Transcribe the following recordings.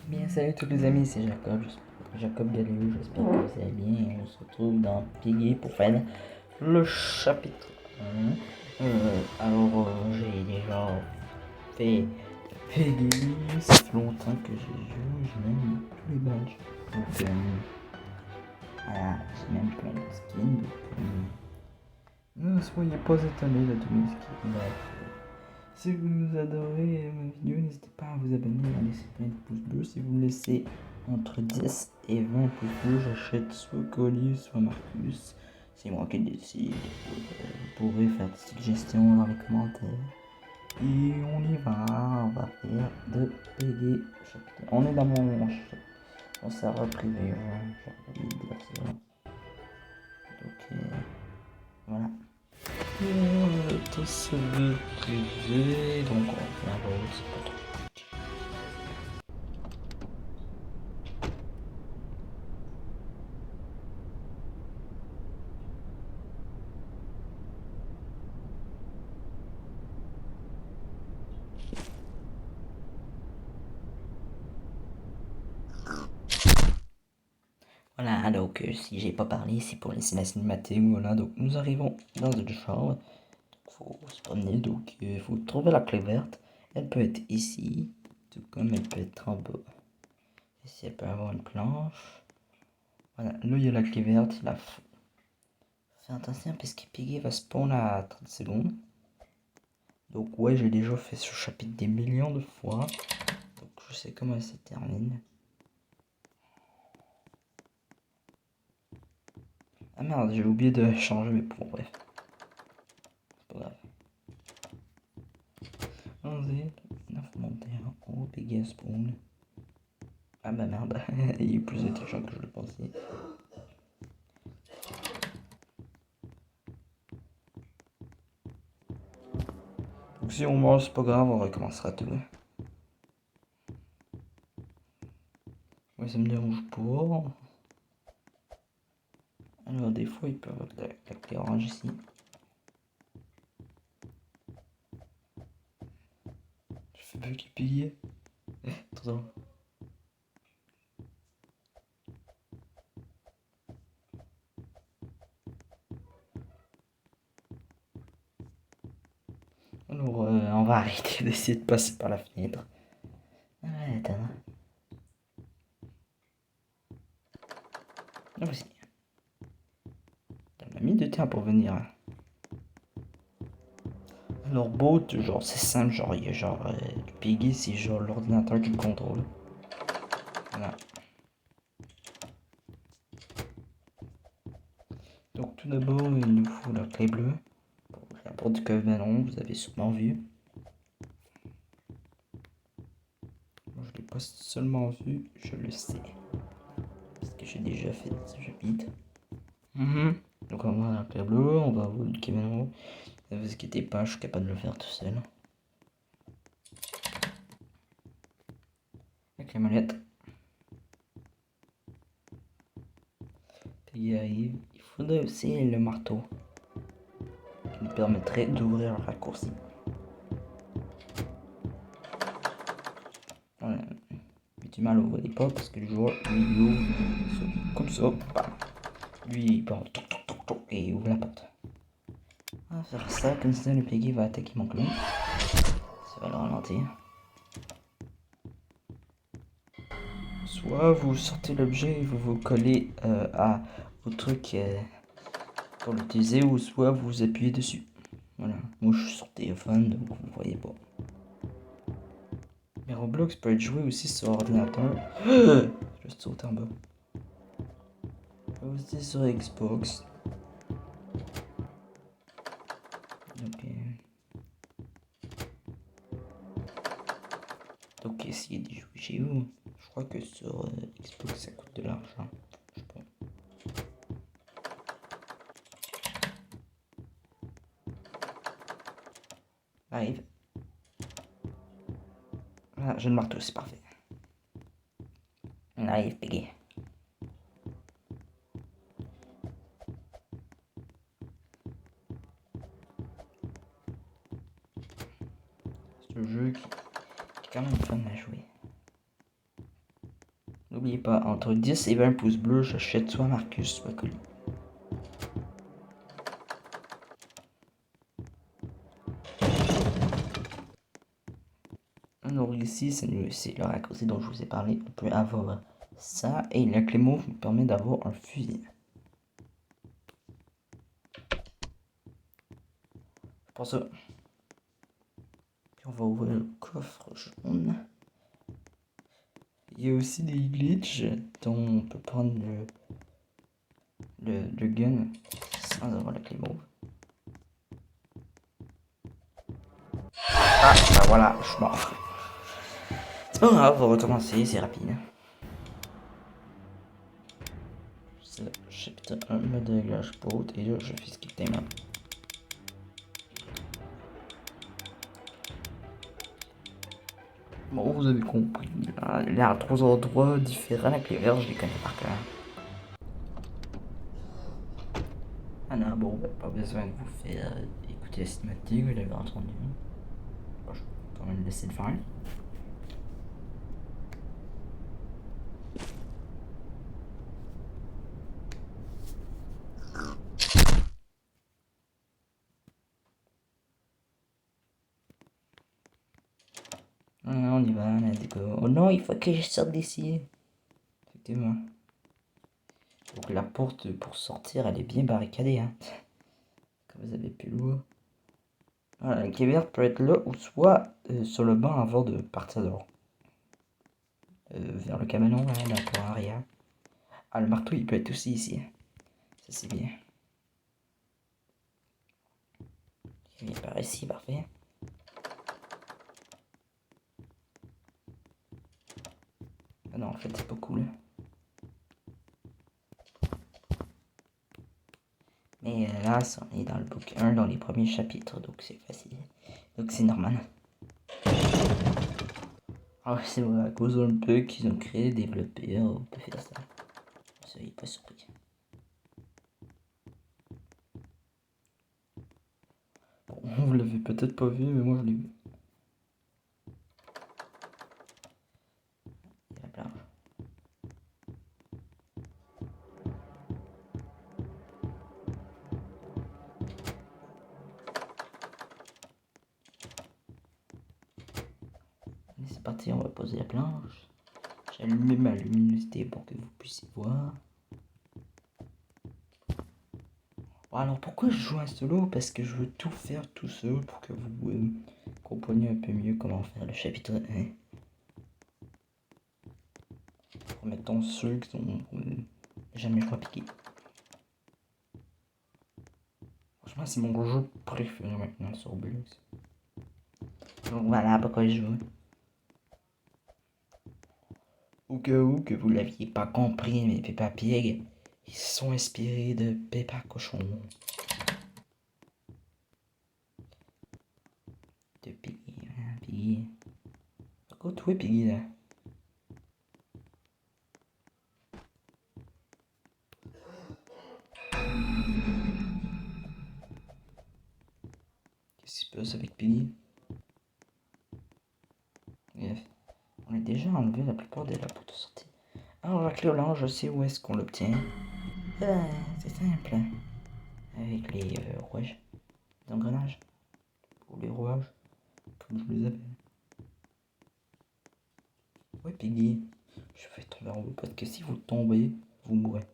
Bien, salut tous les amis, c'est Jacob Galéo, j'espère que vous allez bien. On se retrouve dans Piggy pour faire le chapitre 1. J'ai déjà fait Piggy, ça fait longtemps que j'ai joué, j'ai même tous les badges. Donc voilà, j'ai même plein de skins. Ne soyez pas étonnés de tous mes skins. Bref. Si vous nous adorez ma vidéo, n'hésitez pas à vous abonner et à laisser plein de pouces bleus. Si vous me laissez entre 10 et 20 pouces bleus, j'achète soit Colis, soit Marcus. C'est moi qui décide. Vous pourrez faire des suggestions dans les commentaires. Et on y va, on va faire de Peggy chapitre. On est dans mon serveur privé, j'ai oublié de dire ça. Donc voilà. Tout se veut privé, donc on va faire c'est pas trop. Voilà, donc si j'ai pas parlé, c'est pour laisser la cinématique, voilà, donc nous arrivons dans une chambre, faut se promener, donc faut trouver la clé verte, elle peut être ici, tout comme elle peut être en bas, ici elle peut avoir une planche, voilà, là il y a la clé verte, fais attention parce que Piggy va spawn à 30 secondes, donc ouais j'ai déjà fait ce chapitre des millions de fois, donc je sais comment elle se termine. Ah merde, j'ai oublié de changer mes points, bref. C'est pas grave. Allons-y, 9 monter en haut, Piggy spawn. Ah bah merde, il est plus intelligent que je le pensais. Donc si on meurt, c'est pas grave, on recommencera tout. Ouais, ça me dérange pas. Alors des fois, il peut y avoir de la clé orange ici. Je fais bugger Piggy. Attends. Alors, on va arrêter d'essayer de passer par la fenêtre. Ouais, attends. Là aussi. Ça m'a mis de temps pour venir. Alors, bot, genre, c'est simple, genre, il y a genre, Piggy, c'est genre l'ordinateur qui le contrôle. Voilà. Donc, tout d'abord, il nous faut la clé bleue. Pour la porte du Covenant, vous avez sûrement vu. Moi, je l'ai pas seulement vu, je le sais. Parce que j'ai déjà fait ce chapitre. Donc, on va voir la clé bleue, on va voir le Covenant. Ne vous inquiétez pas, je suis capable de le faire tout seul. Avec les molettes. Puis arrive. Il faudrait aussi le marteau. Qui nous permettrait d'ouvrir le raccourci. Voilà. J'ai du mal à ouvrir les portes parce que le joueur, lui, il ouvre comme ça. Bam. Lui, il part et il ouvre la porte. On va faire ça, comme ça le Piggy va attaquer mon clone. Ça va le ralentir. Soit vous sortez l'objet et vous vous collez au truc pour l'utiliser, ou soit vous appuyez dessus. Voilà, moi je suis sur téléphone donc vous ne voyez pas. Mais Roblox peut être joué aussi sur ordinateur. Je vais sauter en bas. Aussi sur Xbox. Donc essayez de jouer chez vous. Je crois que sur Xbox ça coûte de l'argent. Je sais pas. Arrive. Ah, j'ai le marteau, c'est parfait. On arrive, Peggy. C'est un jeu qui est quand même fun à jouer. N'oubliez pas, entre 10 et 20 pouces bleus, j'achète soit Marcus, soit Colis. Alors ici, c'est le raccourci dont je vous ai parlé. On peut avoir ça et la clé mauve nous permet d'avoir un fusil. Je pense ça. Puis on va ouvrir le coffre jaune. Il y a aussi des glitches dont on peut prendre le gun sans avoir la clé mauve. Ah, bah voilà, je suis mort. C'est pas grave, on va recommencer, c'est rapide. C'est chapitre 1, mode de réglage pour et là je fais skip time. Bon, vous avez compris. Il y a 3 endroits différents. La clé verte, je les connais par cœur. Ah non, bon, bah, pas besoin de vous faire écouter la cinématique, vous l'avez entendu. Bon, je vais quand même laisser le faire. On y va, let's go. Oh non, il faut que je sorte d'ici. Effectivement. Donc la porte pour sortir, elle est bien barricadée. Hein. Comme vous avez pu le voir. Voilà, la clé verte peut être là ou soit sur le banc avant de partir dehors. Vers le cabanon, là, dans le coin arrière. Ah, le marteau, il peut être aussi ici. Ça, c'est bien. Il est par ici, parfait. Ah non, en fait, c'est pas cool. Mais là, on est dans le book 1, dans les premiers chapitres, donc c'est facile. Donc c'est normal. Ah ouais, c'est vrai, à cause d'un bug qu'ils ont créé, développé, on peut faire ça. Soyez pas surpris. Bon, vous l'avez peut-être pas vu, mais moi je l'ai vu. Il y a la plage. Allez, c'est parti, on va poser la planche. J'ai allumé ma luminosité pour que vous puissiez voir. Bon, alors pourquoi je joue un solo? Parce que je veux tout faire tout seul pour que vous compreniez un peu mieux comment faire le chapitre 1. Mettons ceux qui sont jamais joué à piquer. Franchement, c'est mon jeu préféré maintenant sur Roblox. Donc voilà pourquoi je joue. Au cas où que vous l'aviez pas compris, mais Peppa Pig, ils sont inspirés de Peppa Cochon. De Piggy, hein, Piggy. Par contre, où est Piggy là? Qu'est-ce qui se passe avec Piggy? Bref, on a déjà enlevé la plupart des portes de sortie. Alors la clé orange, je sais où est-ce qu'on l'obtient. C'est simple. Avec les rouages, les engrenages, ou les rouages, comme je les appelle. Ouais, Piggy, je vais tomber en haut parce que si vous tombez, vous mourrez.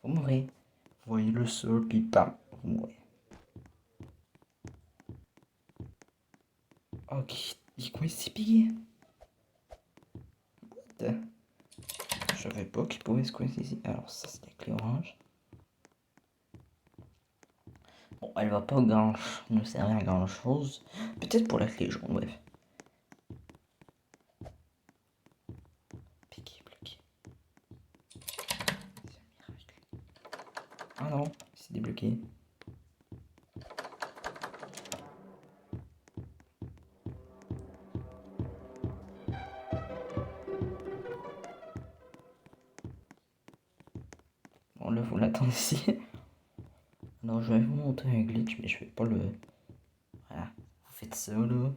Vous mourrez. Vous voyez le sol, puis bam, vous mourrez. Ok, il est quoi ici, Piggy? What? Je savais pas qu'il pouvait se coincer ici. Alors ça, c'est la clé orange. Bon, elle va pas nous servir à grand chose. Peut-être pour la clé jaune, bref. Piggy bloqué. Ah non, c'est débloqué. Bon, là, vous l'attendez ici. Alors, je vais vous montrer un glitch, mais je vais pas le... Voilà, vous faites ça, là.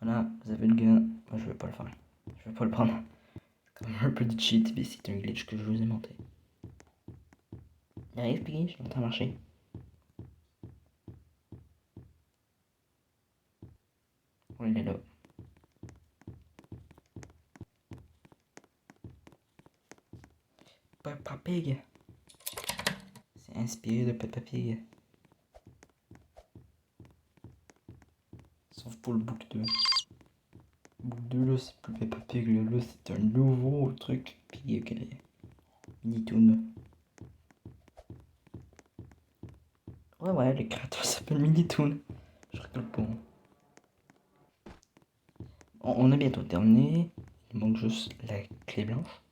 Voilà, vous avez le gun. Moi, je vais pas le faire. Je vais pas le prendre. Comme un peu de cheat, mais c'est un glitch que je vous ai montré. Il arrive, Piggy, je m'entends marcher. Oh, il est là. Peppa Pig. C'est inspiré de Peppa Pig. Sauf pour le book 2. Book 2 là c'est plus Peppa Pig, là c'est un nouveau truc. Puis que les Minitoon. Ouais, le créateur s'appelle Minitoon. Je rigole pas. On a bientôt terminé. Il manque juste la clé blanche.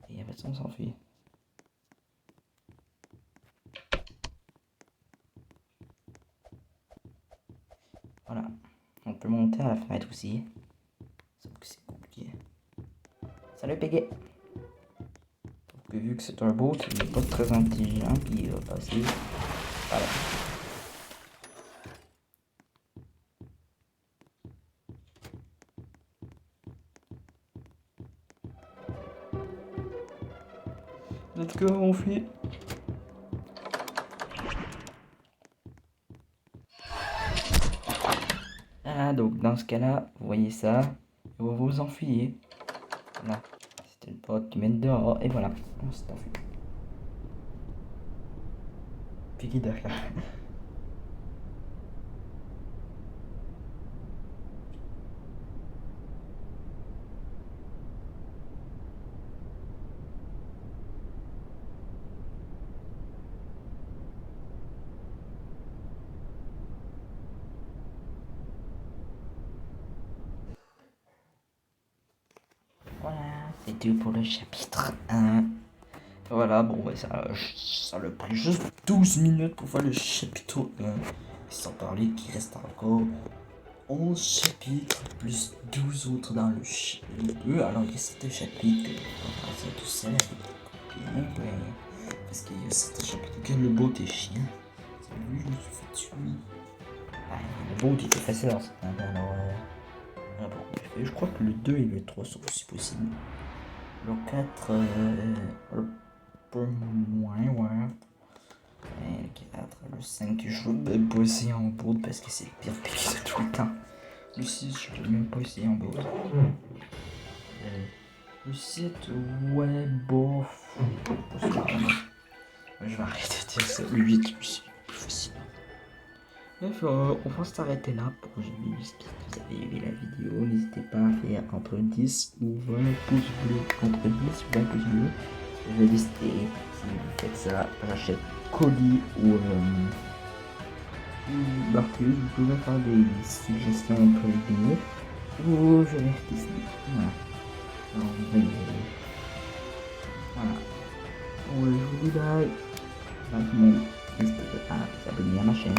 Et après ça on s'enfuit. Voilà. On peut monter à la fenêtre aussi. Sauf que c'est compliqué. Salut Piggy. Donc vu que c'est un bot, il n'est pas très intelligent, puis il va passer. Voilà. Let's go, on fuit. Ah, donc dans ce cas-là, vous voyez ça, vous vous enfuyez. Voilà, c'était le pote qui mène dehors, et voilà, on s'est enfui. Piggy derrière. Voilà, c'est tout pour le chapitre 1. Voilà, bon, bah, ça a pris juste 12 minutes pour faire le chapitre 1. Sans parler qu'il reste encore 11 chapitres, plus 12 autres dans le chapitre 2. Alors, il y a certains chapitres que on va passer tout seul avec des copines. Parce qu'il y a certains chapitres que le bot est chiant. C'est lui, je me suis fait tuer. Le bot était facile en ce temps. Alors, bon, je crois que le 2 et le 3 sont aussi possibles. Le 4, un peu moins, ouais. Le 4, le 5, je veux même pas essayer en board parce que c'est le pire pique de tout le temps. Le 6, je peux même pas essayer en board. Le 7, ouais, bof. Je vais arrêter de dire ça. Le 8, c'est plus facile. Bref, on va s'arrêter là pour aujourd'hui. J'espère que vous avez aimé la vidéo. N'hésitez pas à faire entre 10 ou 20 pouces bleus. Entre 10 ou 20 pouces bleus. Je vais lister. Si vous faites ça, j'achète colis ou Marcus. Vous pouvez faire des suggestions entre les vidéos. Ou je vais Disney. Voilà. Alors, voilà. Bon, je vous dis bye. Bye tout le monde. N'hésitez pas à vous abonner à ma chaîne.